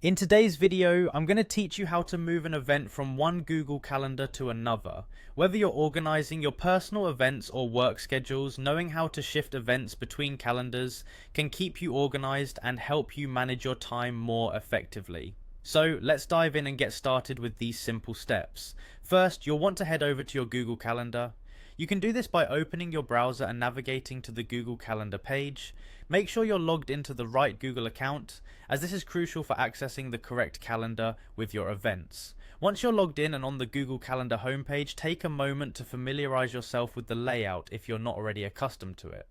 In today's video, I'm going to teach you how to move an event from one Google Calendar to another. Whether you're organizing your personal events or work schedules, knowing how to shift events between calendars can keep you organized and help you manage your time more effectively. So let's dive in and get started with these simple steps. First, you'll want to head over to your Google Calendar. You can do this by opening your browser and navigating to the Google Calendar page. Make sure you're logged into the right Google account, as this is crucial for accessing the correct calendar with your events. Once you're logged in and on the Google Calendar homepage, take a moment to familiarize yourself with the layout if you're not already accustomed to it.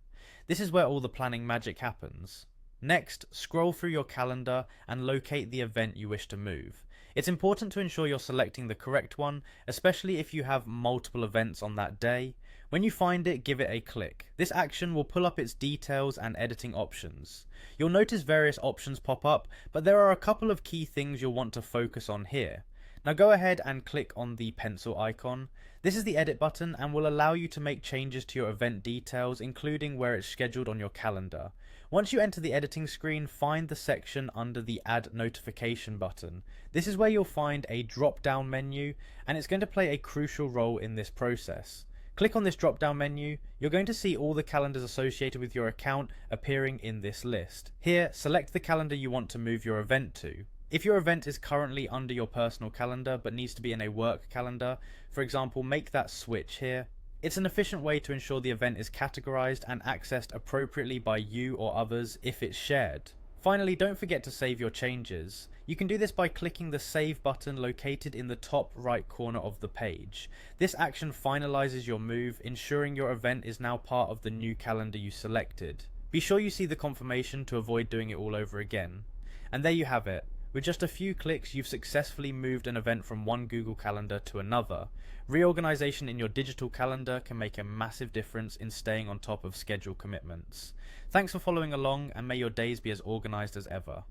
This is where all the planning magic happens. Next, scroll through your calendar and locate the event you wish to move. It's important to ensure you're selecting the correct one, especially if you have multiple events on that day. When you find it, give it a click. This action will pull up its details and editing options. You'll notice various options pop up, but there are a couple of key things you'll want to focus on here. Now go ahead and click on the pencil icon. This is the edit button and will allow you to make changes to your event details, including where it's scheduled on your calendar. Once you enter the editing screen, find the section under the Add Notification button. This is where you'll find a drop-down menu, and it's going to play a crucial role in this process. Click on this drop-down menu. You're going to see all the calendars associated with your account appearing in this list. Here, select the calendar you want to move your event to. If your event is currently under your personal calendar but needs to be in a work calendar, for example, make that switch here. It's an efficient way to ensure the event is categorized and accessed appropriately by you or others if it's shared. Finally, don't forget to save your changes. You can do this by clicking the Save button located in the top right corner of the page. This action finalizes your move, ensuring your event is now part of the new calendar you selected. Be sure you see the confirmation to avoid doing it all over again. And there you have it. With just a few clicks, you've successfully moved an event from one Google Calendar to another. Reorganization in your digital calendar can make a massive difference in staying on top of schedule commitments. Thanks for following along, and may your days be as organized as ever.